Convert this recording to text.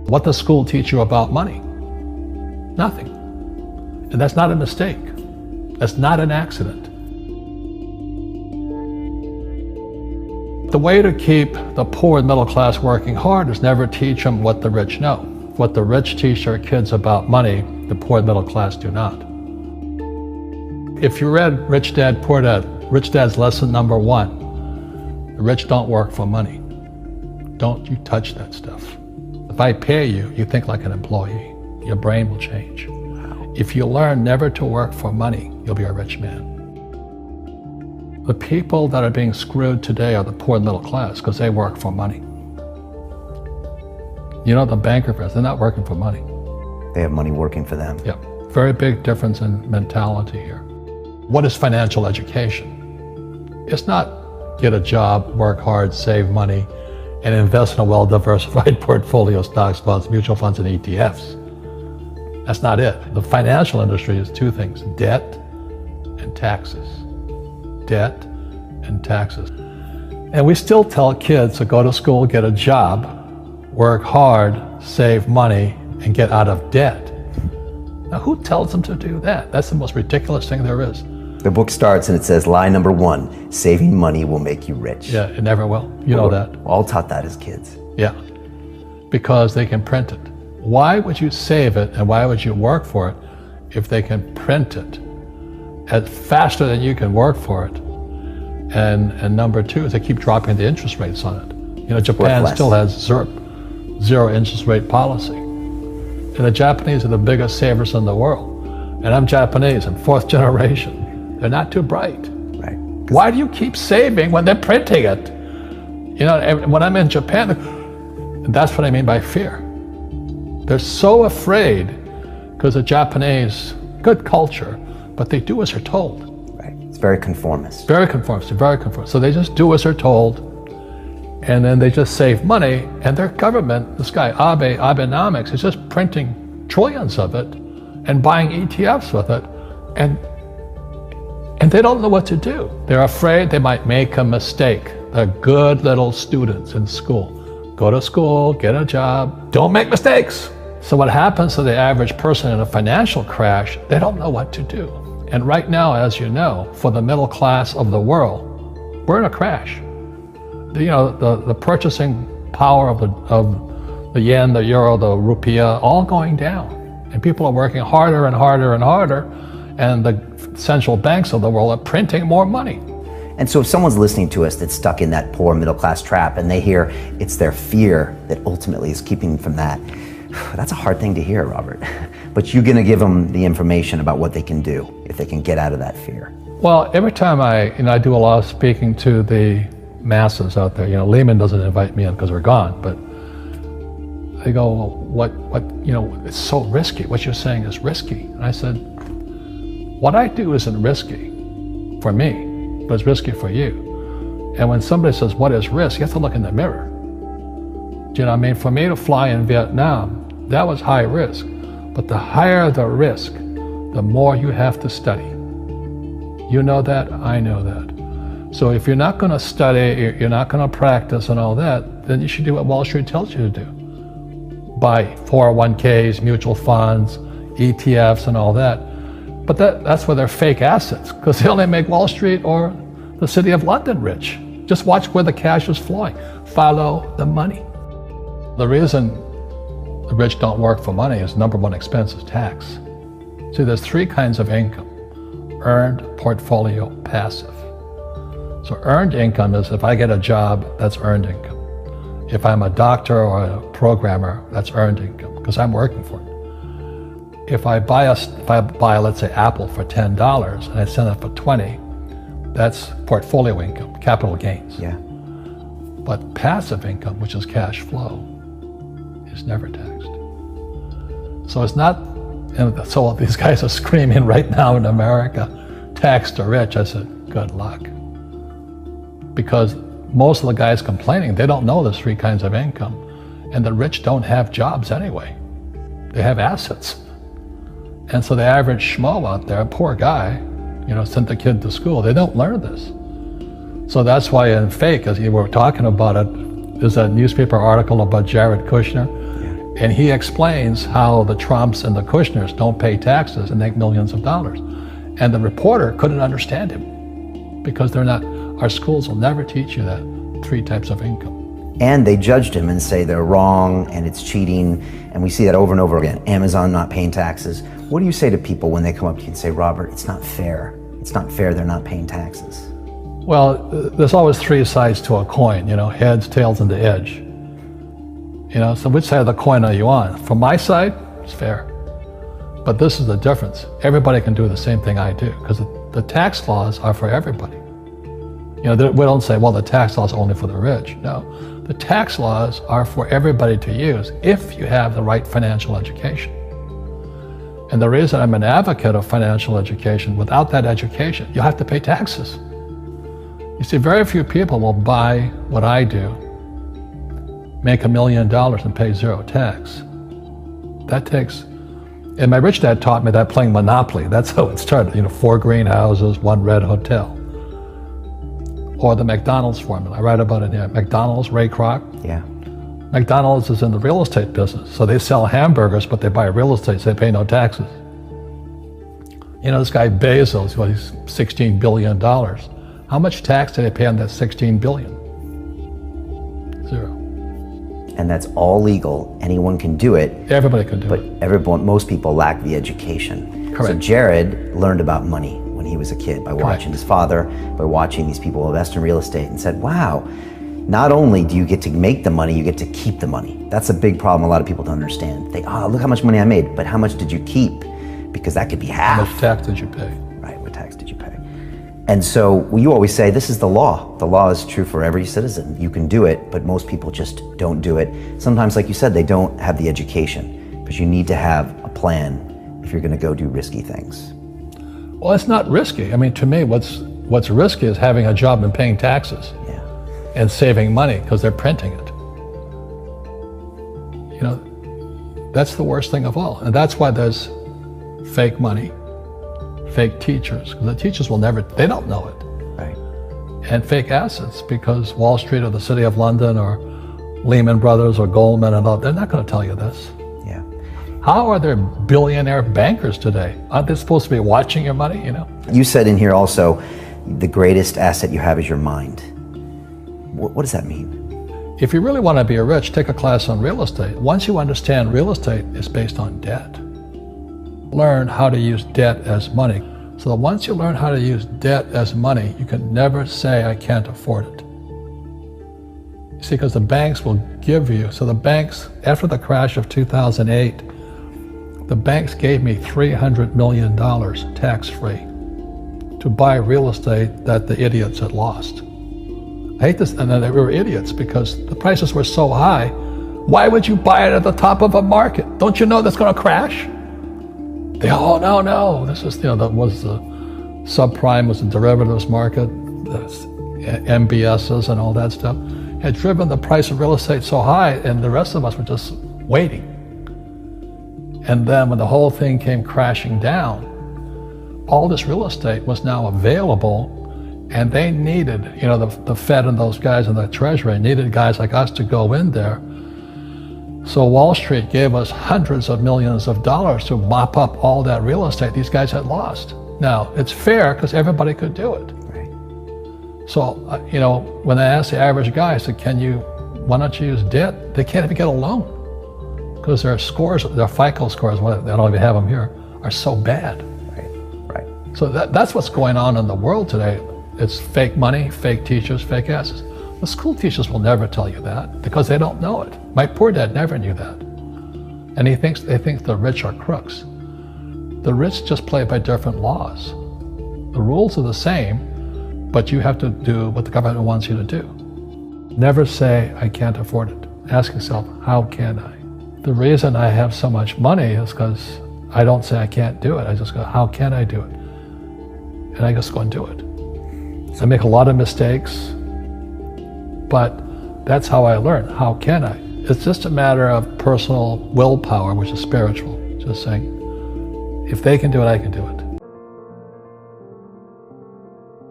What does school teach you about money? Nothing. And that's not a mistake. That's not an accident. The way to keep the poor and middle class working hard is never teach them what the rich know. What the rich teach their kids about money, the poor and middle class do not. If you read Rich Dad, Poor Dad, Rich Dad's lesson number 1, the rich don't work for money. Don't you touch that stuff. If I pay you, you think like an employee. Your brain will change. Wow. If you learn never to work for money, you'll be a rich man. The people that are being screwed today are the poor and middle class because they work for money. You know, the banker friends, they're not working for money. They have money working for them. Yeah, very big difference in mentality here. What is financial education? It's not get a job, work hard, save money, and invest in a well-diversified portfolio of stocks, bonds, mutual funds, and ETFs. That's not it. The financial industry is 2 things, debt and taxes. Debt and taxes. And we still tell kids to go to school, get a job, work hard, save money, and get out of debt. Now, who tells them to do that? That's the most ridiculous thing there is. The book starts and it says, lie number 1, saving money will make you rich. Yeah, it never will. You know that. We're all taught that as kids. Yeah, because they can print it. Why would you save it and why would you work for it if they can print it faster than you can work for it? And number 2 is they keep dropping the interest rates on it. You know, Japan still has zero interest rate policy. And the Japanese are the biggest savers in the world. And I'm Japanese, I'm 4th generation. They're not too bright. Right. Why do you keep saving when they're printing it? You know, when I'm in Japan, that's what I mean by fear. They're so afraid because the Japanese, good culture, but they do as they're told. Right. It's very conformist. Very conformist, very conformist. So they just do as they're told, and then they just save money, and their government, this guy Abenomics, is just printing trillions of it and buying ETFs with it, and they don't know what to do. They're afraid they might make a mistake. They're good little students in school. Go to school, get a job, don't make mistakes. So what happens to the average person in a financial crash, they don't know what to do. And right now, as you know, for the middle class of the world, we're in a crash. You know, the purchasing power of the yen, the euro, the rupiah, all going down. And people are working harder and harder and harder, and the central banks of the world are printing more money. And so if someone's listening to us that's stuck in that poor middle class trap and they hear it's their fear that ultimately is keeping them from that, that's a hard thing to hear, Robert. But you're gonna give them the information about what they can do if they can get out of that fear. Well, every time I do a lot of speaking to the masses out there, you know, Lehman doesn't invite me in because we're gone, but they go, well, what, you know, it's so risky. What you're saying is risky. And I said, what I do isn't risky for me, but it's risky for you. And when somebody says, what is risk? You have to look in the mirror. Do you know what I mean? For me to fly in Vietnam, that was high risk. But the higher the risk, the more you have to study. You know that, I know that. So if you're not gonna study, you're not gonna practice and all that, then you should do what Wall Street tells you to do. Buy 401ks, mutual funds, ETFs and all that. But that's where they're fake assets, because they only make Wall Street or the City of London rich. Just watch where the cash is flowing. Follow the money. The reason the rich don't work for money is number 1 expense is tax. See, there's 3 kinds of income: earned, portfolio, passive. So earned income is if I get a job, that's earned income. If I'm a doctor or a programmer, that's earned income because I'm working for it. If I buy, let's say, Apple for $10 and I sell it for $20, that's portfolio income, capital gains. Yeah. But passive income, which is cash flow, is never taxed. So it's not, and so these guys are screaming right now in America, tax the rich. I said, good luck. Because most of the guys complaining, they don't know there's 3 kinds of income. And the rich don't have jobs anyway. They have assets. And so the average schmo out there, poor guy, you know, sent the kid to school, they don't learn this. So that's why in fake, as you were talking about it, there's a newspaper article about Jared Kushner, And he explains how the Trumps and the Kushners don't pay taxes and make millions of dollars. And the reporter couldn't understand him because our schools will never teach you that 3 types of income. And they judged him and say they're wrong and it's cheating. And we see that over and over again. Amazon not paying taxes. What do you say to people when they come up to you and say, Robert, it's not fair. It's not fair they're not paying taxes. Well, there's always 3 sides to a coin, heads, tails, and the edge. So which side of the coin are you on? From my side, it's fair. But this is the difference. Everybody can do the same thing I do because the tax laws are for everybody. We don't say, well, the tax laws are only for the rich. No, the tax laws are for everybody to use if you have the right financial education. And the reason I'm an advocate of financial education, without that education, you have to pay taxes. You see, very few people will buy what I do, make $1 million and pay 0 tax. And my rich dad taught me that playing Monopoly. That's how it started. 4 greenhouses, 1 red hotel. Or the McDonald's formula. I write about it here. McDonald's, Ray Kroc. Yeah. McDonald's is in the real estate business. So they sell hamburgers, but they buy real estate, so they pay no taxes. This guy Bezos, he's $16 billion. How much tax did they pay on that $16 billion? 0. And that's all legal. Anyone can do it. Everybody can do it. But most people lack the education. Correct. So Jared learned about money when he was a kid by watching his father, by watching these people invest in real estate, and said, wow, not only do you get to make the money, you get to keep the money. That's a big problem a lot of people don't understand. Look how much money I made, but how much did you keep? Because that could be half. How much tax did you pay? Right, what tax did you pay? And so you always say, this is the law. The law is true for every citizen. You can do it, but most people just don't do it. Sometimes, like you said, they don't have the education, because you need to have a plan if you're gonna go do risky things. Well, it's not risky. To me, what's risky is having a job and paying taxes. Yeah. And saving money because they're printing it. That's the worst thing of all. And that's why there's fake money, fake teachers, because the teachers they don't know it. Right. And fake assets, because Wall Street or the City of London or Lehman Brothers or Goldman and all, they're not going to tell you this. Yeah. How are there billionaire bankers today? Aren't they supposed to be watching your money, You said in here also, the greatest asset you have is your mind. What does that mean? If you really want to be rich, take a class on real estate. Once you understand real estate is based on debt, learn how to use debt as money. So that once you learn how to use debt as money, you can never say, I can't afford it. You see, because the banks will give you, so the banks, after the crash of 2008, the banks gave me $300 million tax-free to buy real estate that the idiots had lost. I hate this, and they were idiots because the prices were so high. Why would you buy it at the top of a market? Don't you know that's going to crash? No. This is, that was the subprime, was the derivatives market, the MBSs and all that stuff, had driven the price of real estate so high, and the rest of us were just waiting. And then when the whole thing came crashing down, all this real estate was now available. And they needed, the Fed and those guys in the Treasury needed guys like us to go in there. So Wall Street gave us hundreds of millions of dollars to mop up all that real estate these guys had lost. Now, it's fair because everybody could do it. Right. So, when I asked the average guy, I said, why don't you use debt? They can't even get a loan because their scores, their FICO scores, they don't even have them here, are so bad. Right. So that's what's going on in the world today. It's fake money, fake teachers, fake assets. The school teachers will never tell you that because they don't know it. My poor dad never knew that. And they think the rich are crooks. The rich just play by different laws. The rules are the same, but you have to do what the government wants you to do. Never say, I can't afford it. Ask yourself, how can I? The reason I have so much money is because I don't say I can't do it. I just go, how can I do it? And I just go and do it. I make a lot of mistakes, but that's how I learn. How can I? It's just a matter of personal willpower, which is spiritual. Just saying, if they can do it, I can do it.